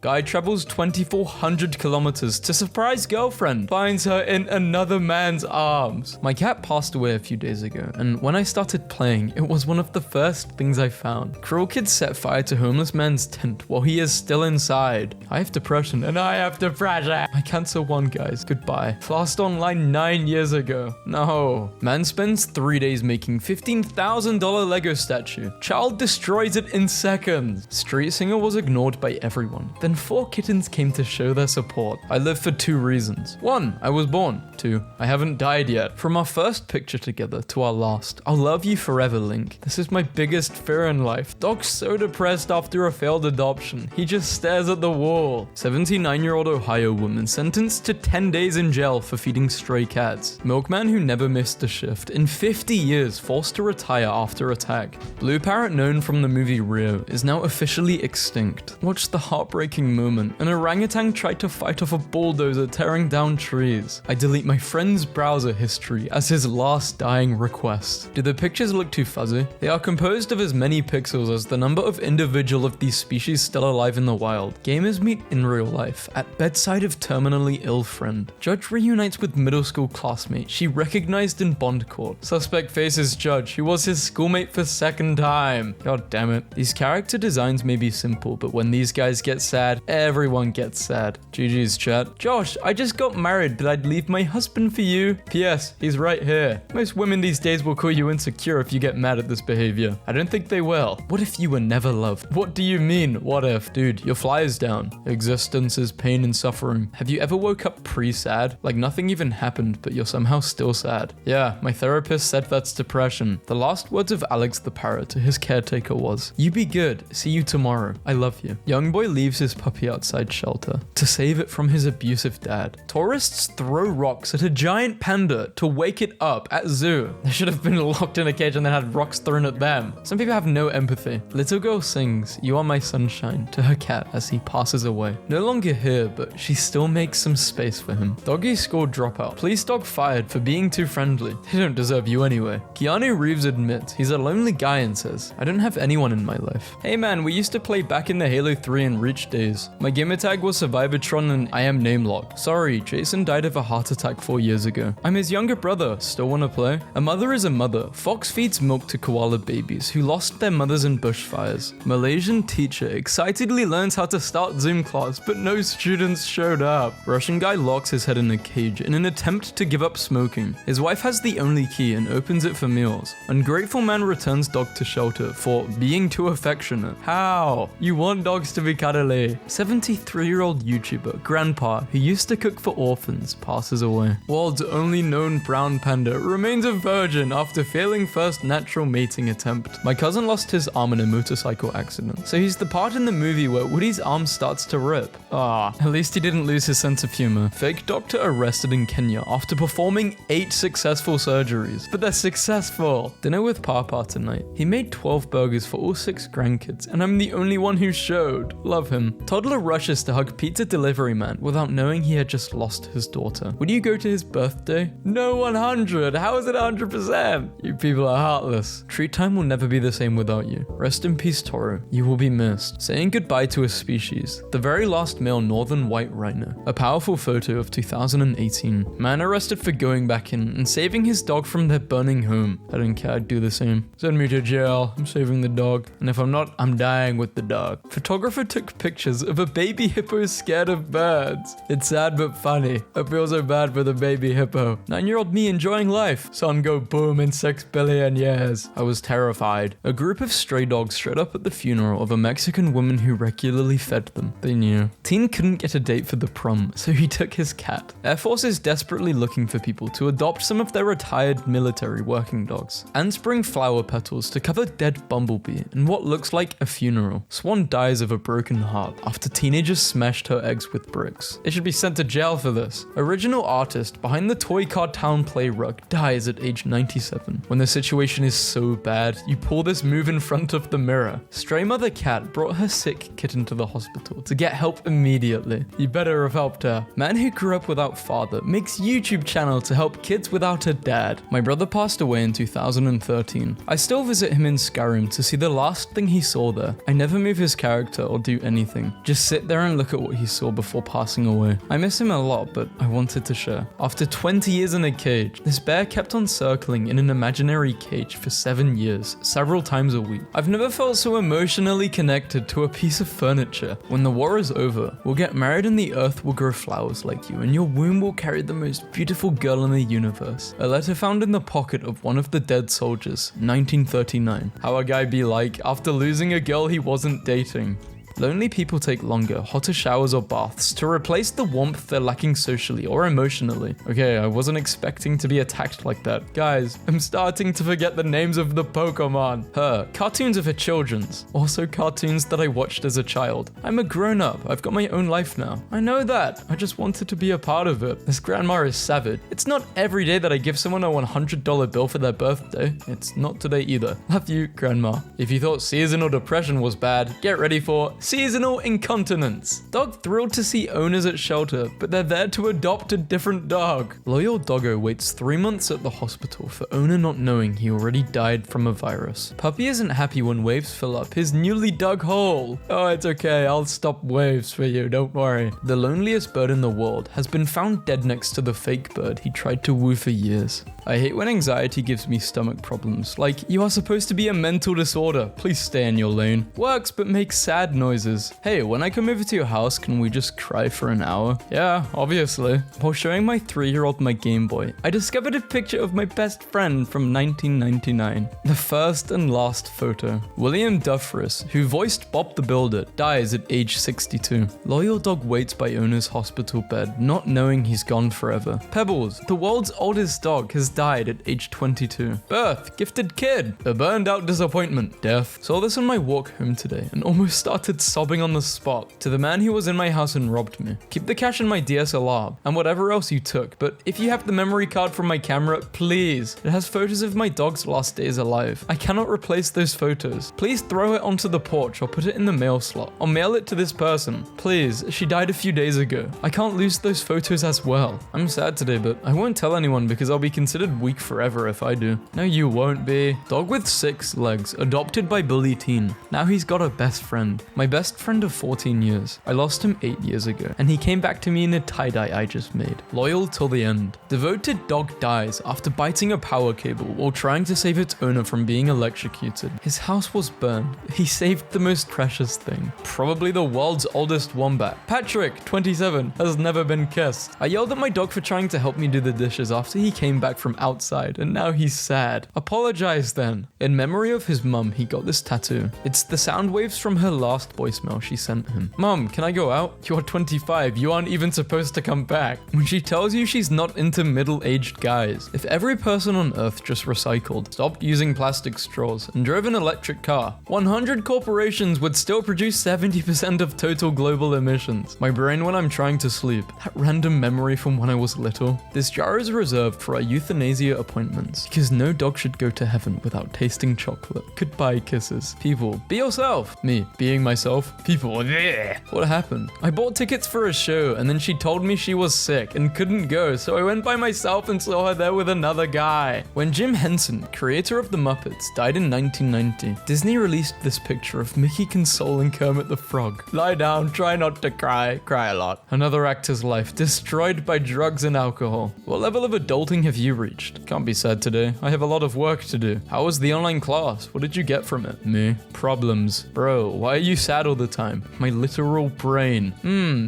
Guy travels 2,400 kilometers to surprise girlfriend. Finds her in another man's arms. My cat passed away a few days ago, and when I started playing, it was one of the first things I found. Cruel kids set fire to homeless man's tent while he is still inside. I have depression, and I have depression. My cancer won, guys. Goodbye. Last online 9 years ago. No. Man spends 3 days making $15,000 Lego statue. Child destroys it in seconds. Street singer was ignored by everyone. Then 4 kittens came to show their support. I live for 2 reasons. 1, I was born. 2, I haven't died yet. From our first picture together to our last, I'll love you forever, Link. This is my biggest fear in life. Dog's so depressed after a failed adoption. He just stares at the wall. 79-year-old Ohio woman sentenced to 10 days in jail for feeding stray cats. Milkman who never missed a shift. In 50 years, forced to retire after attack. Blue parrot known from the movie Rio is now officially extinct. Watch the heartbreaking moment. An orangutan tried to fight off a bulldozer tearing down trees. I delete my friend's browser history as his last dying request. Do the pictures look too fuzzy? They are composed of as many pixels as the number of individual of these species still alive in the wild. Gamers meet in real life at bedside of terminally ill friend. Judge reunites with middle school classmate she recognized in bond court. Suspect faces judge who was his schoolmate for second time. God damn it. These character designs may be simple, but when these guys get sad, everyone gets sad. GG's chat. Josh, I just got married, but I'd leave my husband for you. P.S. He's right here. Most women these days will call you insecure if you get mad at this behavior. I don't think they will. What if you were never loved? What do you mean, what if? Dude, your fly is down. Existence is pain and suffering. Have you ever woke up pre-sad? Like nothing even happened, but you're somehow still sad. Yeah, my therapist said that's depression. The last words of Alex the parrot to his caretaker was, "You be good. See you tomorrow. I love you." Young boy leaves his puppy outside shelter to save it from his abusive dad. Tourists throw rocks at a giant panda to wake it up at zoo. They should have been locked in a cage and then had rocks thrown at them. Some people have no empathy. Little girl sings "You Are My Sunshine" to her cat as he passes away. No longer here, but she still makes some space for him. Doggy scored dropout. Police dog fired for being too friendly. They don't deserve you anyway. Keanu Reeves admits he's a lonely guy and says, "I don't have anyone in my life." Hey man, we used to play back in the Halo 3 and Reach days. My gamer tag was Survivatron and I am namelocked. Sorry, Jason died of a heart attack 4 years ago. I'm his younger brother. Still wanna play? A mother is a mother. Fox feeds milk to koala babies who lost their mothers in bushfires. Malaysian teacher excitedly learns how to start Zoom class, but no students showed up. Russian guy locks his head in a cage in an attempt to give up smoking. His wife has the only key and opens it for meals. Ungrateful man returns dog to shelter for being too affectionate. How? You want dogs to be cuddly. 73-year-old YouTuber, Grandpa, who used to cook for orphans, passes away. World's only known brown panda remains a virgin after failing first natural mating attempt. My cousin lost his arm in a motorcycle accident, so he's the part in the movie where Woody's arm starts to rip. At least he didn't lose his sense of humor. Fake doctor arrested in Kenya after performing 8 successful surgeries. But they're successful. Dinner with Papa tonight. He made 12 burgers for all 6 grandkids, and I'm the only one who showed. Love him. Toddler rushes to hug pizza delivery man without knowing he had just lost his daughter. Would you go to his birthday? No 100. How is it 100%? You people are heartless. Treat time will never be the same without you. Rest in peace, Toro. You will be missed. Saying goodbye to a species. The very last male northern white rhino. A powerful photo of 2018. Man arrested for going back in and saving his dog from their burning home. I don't care, I'd do the same. Send me to jail. I'm saving the dog. And if I'm not, I'm dying with the dog. Photographer took pictures of a baby hippo scared of birds. It's sad but funny. I feel so bad for the baby hippo. 9-year-old me enjoying life. Sun go boom in 6 billion years. I was terrified. A group of stray dogs showed up at the funeral of a Mexican woman who regularly fed them. They knew. Teen couldn't get a date for the prom, so he took his cat. Air Force is desperately looking for people to adopt some of their retired military working dogs. Ants bring flower petals to cover dead bumblebee in what looks like a funeral. Swan dies of a broken heart after teenagers smashed her eggs with bricks. They should be sent to jail for this. Original artist behind the Toy Car Town play rug dies at age 97. When the situation is so bad, you pull this move in front of the mirror. Stray mother cat brought her sick kitten to the hospital to get help immediately. You better have helped her. Man who grew up without father makes YouTube channel to help kids without a dad. My brother passed away in 2013. I still visit him in Skyrim to see the last thing he saw there. I never move his character or do anything. Just sit there and look at what he saw before passing away. I miss him a lot, but I wanted to share. After 20 years in a cage, this bear kept on circling in an imaginary cage for 7 years, several times a week. I've never felt so emotionally connected to a piece of furniture. When the war is over, we'll get married and the earth will grow flowers like you, and your womb will carry the most beautiful girl in the universe. A letter found in the pocket of one of the dead soldiers, 1939. How a guy be like after losing a girl he wasn't dating. Lonely people take longer, hotter showers or baths to replace the warmth they're lacking socially or emotionally. Okay, I wasn't expecting to be attacked like that. Guys, I'm starting to forget the names of the Pokemon. Cartoons are for children's. Also cartoons that I watched as a child. I'm a grown-up. I've got my own life now. I know that. I just wanted to be a part of it. This grandma is savage. It's not every day that I give someone a $100 bill for their birthday. It's not today either. Love you, grandma. If you thought seasonal depression was bad, get ready for seasonal incontinence. Dog thrilled to see owners at shelter, but they're there to adopt a different dog. Loyal doggo waits 3 months at the hospital for owner not knowing he already died from a virus. Puppy isn't happy when waves fill up his newly dug hole. Oh, it's okay, I'll stop waves for you, don't worry. The loneliest bird in the world has been found dead next to the fake bird he tried to woo for years. I hate when anxiety gives me stomach problems, like you are supposed to be a mental disorder, please stay in your lane. Works but makes sad noises. Hey, when I come over to your house, can we just cry for an hour? Yeah, obviously. While showing my 3-year-old my Game Boy, I discovered a picture of my best friend from 1999. The first and last photo. William Duffress, who voiced Bob the Builder, dies at age 62. Loyal dog waits by owner's hospital bed, not knowing he's gone forever. Pebbles, the world's oldest dog, has died at age 22. Birth, gifted kid. A burned out disappointment. Death. Saw this on my walk home today and almost started sobbing on the spot. To the man who was in my house and robbed me. Keep the cash in my DSLR and whatever else you took, but if you have the memory card from my camera, please. It has photos of my dog's last days alive. I cannot replace those photos. Please throw it onto the porch or put it in the mail slot. Or mail it to this person. Please, she died a few days ago. I can't lose those photos as well. I'm sad today, but I won't tell anyone because I'll be considered weak forever if I do. No, you won't be. Dog with 6 legs, adopted by bully teen. Now he's got a best friend. My best friend of 14 years. I lost him 8 years ago, and he came back to me in a tie-dye I just made. Loyal till the end. Devoted dog dies after biting a power cable while trying to save its owner from being electrocuted. His house was burned. He saved the most precious thing. Probably the world's oldest wombat. Patrick, 27, has never been kissed. I yelled at my dog for trying to help me do the dishes after he came back from outside, and now he's sad. Apologize then. In memory of his mum, he got this tattoo. It's the sound waves from her last voicemail she sent him. Mom, can I go out? You're 25, you aren't even supposed to come back. When she tells you she's not into middle-aged guys. If every person on earth just recycled, stopped using plastic straws, and drove an electric car, 100 corporations would still produce 70% of total global emissions. My brain when I'm trying to sleep. That random memory from when I was little. This jar is reserved for our euthanasia appointments, because no dog should go to heaven without tasting chocolate. Goodbye kisses. People, be yourself. Me, being myself. People, yeah. What happened? I bought tickets for a show and then she told me she was sick and couldn't go, so I went by myself and saw her there with another guy. When Jim Henson, creator of the Muppets, died in 1990, Disney released this picture of Mickey consoling Kermit the Frog. Lie down, try not to cry a lot. Another actor's life destroyed by drugs and alcohol. What level of adulting have you reached? Can't be sad today. I have a lot of work to do. How was the online class? What did you get from it? Me. Problems. Bro, why are you sad all the time? My literal brain.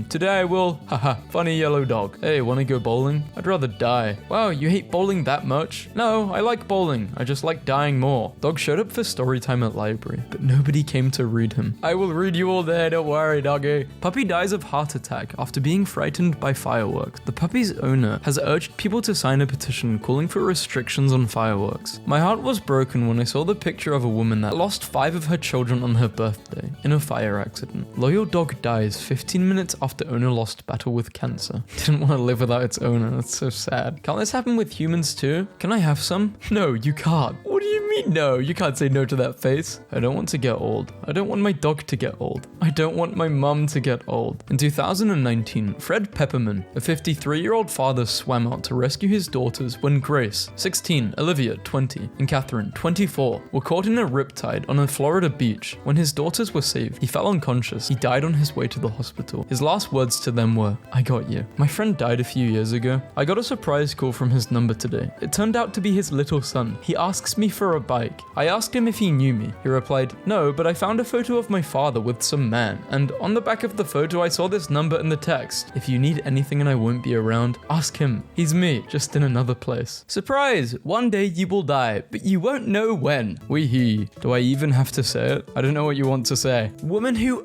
Today I will. Haha, funny yellow dog. Hey, wanna go bowling? I'd rather die. Wow, you hate bowling that much? No, I like bowling. I just like dying more. Dog showed up for story time at library, but nobody came to read him. I will read you all day, don't worry, doggy. Puppy dies of heart attack after being frightened by fireworks. The puppy's owner has urged people to sign a petition calling for restrictions on fireworks. My heart was broken when I saw the picture of a woman that lost 5 of her children on her birthday in a fire accident. Loyal dog dies 15 minutes after owner lost battle with cancer. Didn't want to live without its owner, that's so sad. Can't this happen with humans too? Can I have some? No, you can't. What do you mean no? You can't say no to that face. I don't want to get old. I don't want my dog to get old. I don't want my mum to get old. In 2019, Fred Pepperman, a 53-year-old father, swam out to rescue his daughters when Grace, 16, Olivia, 20, and Catherine, 24, were caught in a riptide on a Florida beach. When his daughters were saved, he fell unconscious. He died on his way to the hospital. His last words to them were, "I got you." My friend died a few years ago. I got a surprise call from his number today. It turned out to be his little son. He asks me for a bike. I asked him if he knew me. He replied, "No, but I found a photo of my father with some man, and on the back of the photo I saw this number in the text. If you need anything and I won't be around, ask him. He's me, just in another place." Surprise! One day you will die, but you won't know when. Wee-hee. Do I even have to say it? I don't know what you want to say. Woman who,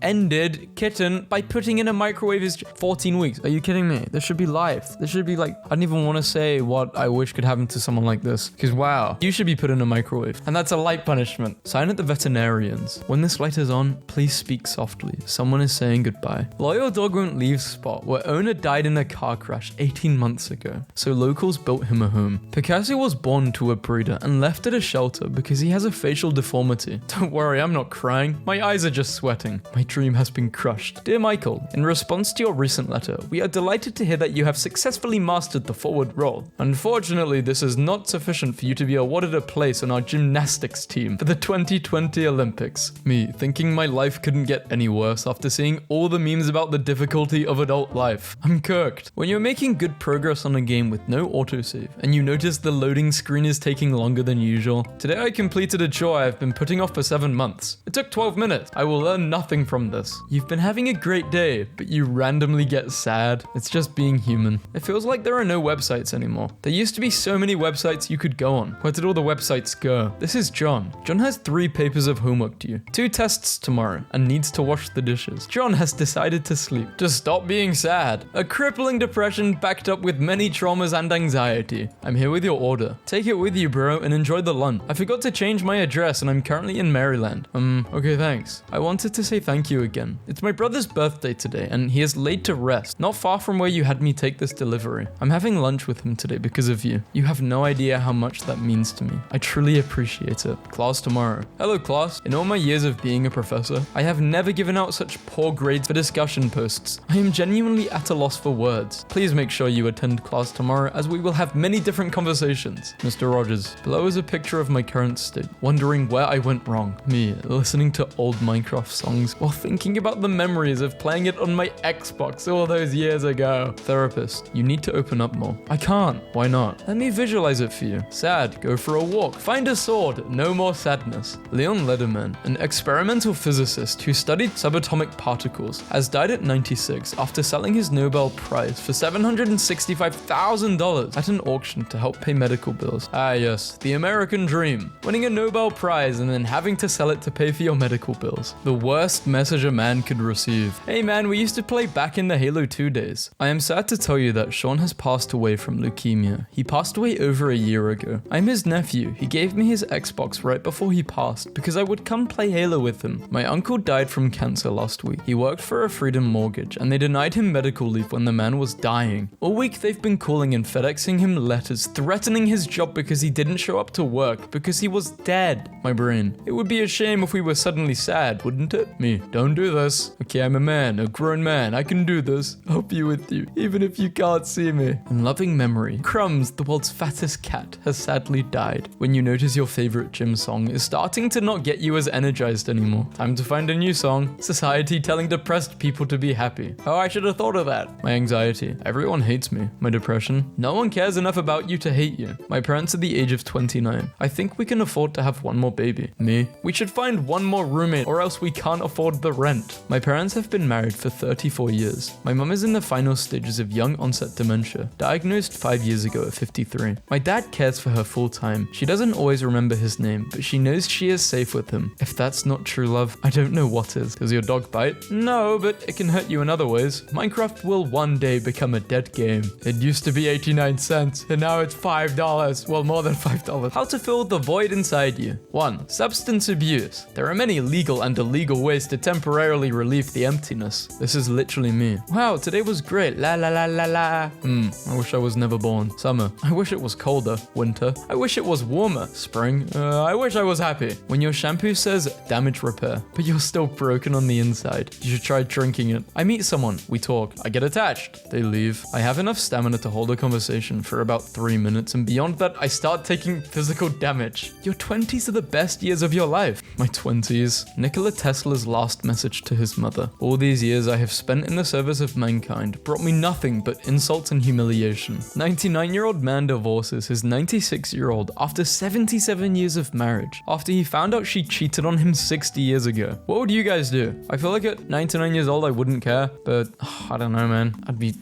ended kitten by putting in a microwave is 14 weeks. Are you kidding me? This should be life. This should be like, I don't even want to say what I wish could happen to someone like this. Because wow, you should be put in a microwave. And that's a light punishment. Sign at the veterinarians. When this light is on, please speak softly. Someone is saying goodbye. Loyal dog won't leave spot where owner died in a car crash 18 months ago. So locals built him a home. Picasso was born to a breeder and left at a shelter because he has a facial deformity. Don't worry, I'm not crying. My eyes are just sweating. My dream has been crushed. Dear Michael, in response to your recent letter, we are delighted to hear that you have successfully mastered the forward roll. Unfortunately, this is not sufficient for you to be awarded a place on our gymnastics team for the 2020 Olympics. Me, thinking my life couldn't get any worse after seeing all the memes about the difficulty of adult life. I'm cooked. When you're making good progress on a game with no autosave, and you notice the loading screen is taking longer than usual. Today I completed a chore I've been putting off for 7 months. It took 12 minutes. I will learn nothing from this. You've been having a great day, but you randomly get sad. It's just being human. It feels like there are no websites anymore. There used to be so many websites you could go on. Where did all the websites go? This is John. John has 3 papers of homework due, 2 tests tomorrow, and needs to wash the dishes. John has decided to sleep. To stop being sad. A crippling depression backed up with many traumas and anxiety. I'm here with your order. Take it with you, bro, and enjoy the lunch. I forgot to change my address and I'm currently in Maryland. Okay, thanks. I wanted to say thank you again. It's my brother's birthday today and he is laid to rest, not far from where you had me take this delivery. I'm having lunch with him today because of you. You have no idea how much that means to me. I truly appreciate it. Class tomorrow. Hello, class. In all my years of being a professor, I have never given out such poor grades for discussion posts. I am genuinely at a loss for words. Please make sure you attend class tomorrow as we will have many different conversations. Mr. Rogers. Below is a picture of my current state, wondering where I went wrong. Me, listening to old Minecraft songs while thinking about the memories of playing it on my Xbox all those years ago. Therapist. You need to open up more. I can't. Why not? Let me visualize it for you. Sad. Go for a walk. Find a sword. No more sadness. Leon Lederman, an experimental physicist who studied subatomic particles, has died at 96 after selling his Nobel Prize for $765,000 at an auction to help pay medical bills. Ah yes, the American dream. Winning a Nobel Prize and then having to sell it to pay for your medical bills. The worst message a man could receive. Hey man, we used to play back in the Halo 2 days. I am sad to tell you that Sean has passed away from leukemia. He passed away over a year ago. I'm his nephew. He gave me his Xbox right before he passed because I would come play Halo with him. My uncle died from cancer last week. He worked for a Freedom Mortgage and they denied him medical leave when the man was dying. All week they've been calling and FedExing him letters threatening his job because he didn't show up to work because he was dead. My brain. It would be a shame if we were suddenly sad, wouldn't it? Me. Don't do this. Okay, I'm a man, a grown man. I can do this. I'll be with you, even if you can't see me. In loving memory, Crumbs, the world's fattest cat, has sadly died. When you notice your favorite gym song is starting to not get you as energized anymore. Time to find a new song. Society telling depressed people to be happy. Oh, I should have thought of that. My anxiety. Everyone hates me. My depression. No one cares enough about you to hate you. My parents at the age of 29. I think we can afford to have one more baby. Me. We should find one more roommate or else we can't afford the rent. My parents have been married for 34 years. My mum is in the final stages of young onset dementia, diagnosed 5 years ago at 53. My dad cares for her full time. She doesn't always remember his name, but she knows she is safe with him. If that's not true love, I don't know what is. Does your dog bite? No, but it can hurt you in other ways. Minecraft will one day become a dead game. It used to be 89 cents, and now it's $5. Well, more than $5. How to fill the void inside you. 1. Substance abuse. There are many legal and illegal ways to temporarily relieve the emptiness. This is literally me. Wow, today was great. La la la la la. I wish I was never born. Summer. I wish it was colder. Winter. I wish it was warmer. Spring. I wish I was happy. When your shampoo says damage repair, but you're still broken on the inside, you should try drinking it. I meet someone, we talk, I get attached, they leave. I have enough stamina to hold a conversation for about 3 minutes, and beyond that, I start taking physical damage. Your 20s are the best years of your life. My 20s. Nikola Tesla's last message to his mother. All these years I have spent in the service of mankind brought me nothing but insult and humiliation. 99-year-old man divorces his 96-year-old after 77 years of marriage, after he found out she cheated on him 60 years ago. What would you guys do? I feel like at 99 years old I wouldn't care, but I don't know, man.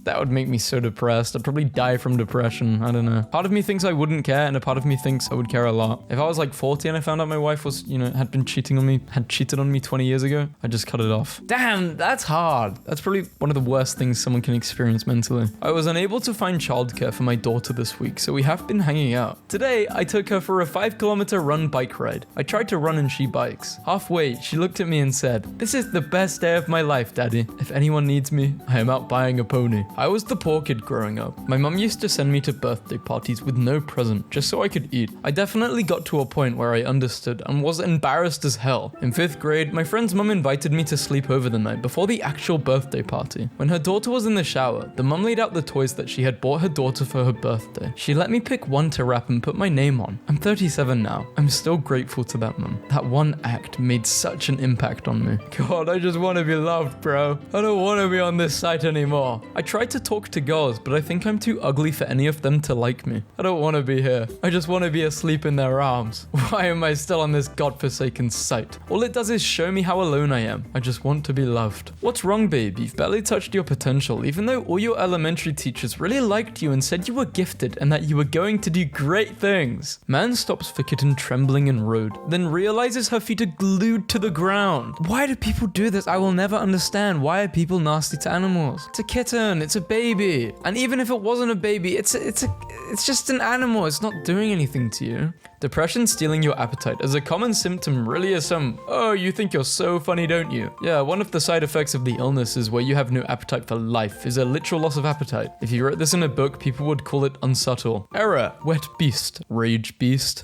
That would make me so depressed. I'd probably die from depression. I don't know. Part of me thinks I wouldn't care, and a part of me thinks I would care a lot. If I was like 40 and I found out my wife was, had cheated on me 20 years ago, I'd just cut it off. Damn, that's hard. That's probably one of the worst things someone can experience mentally. I was unable to find childcare for my daughter this week, so we have been hanging out. Today, I took her for a 5-kilometer run bike ride. I tried to run and she bikes. Halfway, she looked at me and said, "This is the best day of my life, Daddy. If anyone needs me, I am out buying a pony." I was the poor kid growing up. My mum used to send me to birthday parties with no present, just so I could eat. I definitely got to a point where I understood and was embarrassed as hell. In 5th grade, my friend's mum invited me to sleep over the night before the actual birthday party. When her daughter was in the shower, the mum laid out the toys that she had bought her daughter for her birthday. She let me pick one to wrap and put my name on. I'm 37 now. I'm still grateful to that mum. That one act made such an impact on me. God, I just want to be loved, bro. I don't want to be on this site anymore. I tried to talk to girls, but I think I'm too ugly for any of them to like me. I don't want to be here. I just want to be asleep in their arms. Why am I still on this godforsaken site? All it does is show me how alone I am. I just want to be loved. What's wrong, babe? You've barely touched your potential, even though all your elementary teachers really liked you and said you were gifted and that you were going to do great things. Man stops for kitten trembling in road, then realizes her feet are glued to the ground. Why do people do this? I will never understand. Why are people nasty to animals? It's a kitten. It's a baby. And even if it wasn't a baby, it's just an animal. It's not doing anything to you. Depression stealing your appetite as a common symptom really is oh, you think you're so funny, don't you? Yeah, one of the side effects of the illness is where you have no appetite for life, is a literal loss of appetite. If you wrote this in a book, people would call it unsubtle. Error, wet beast, rage beast.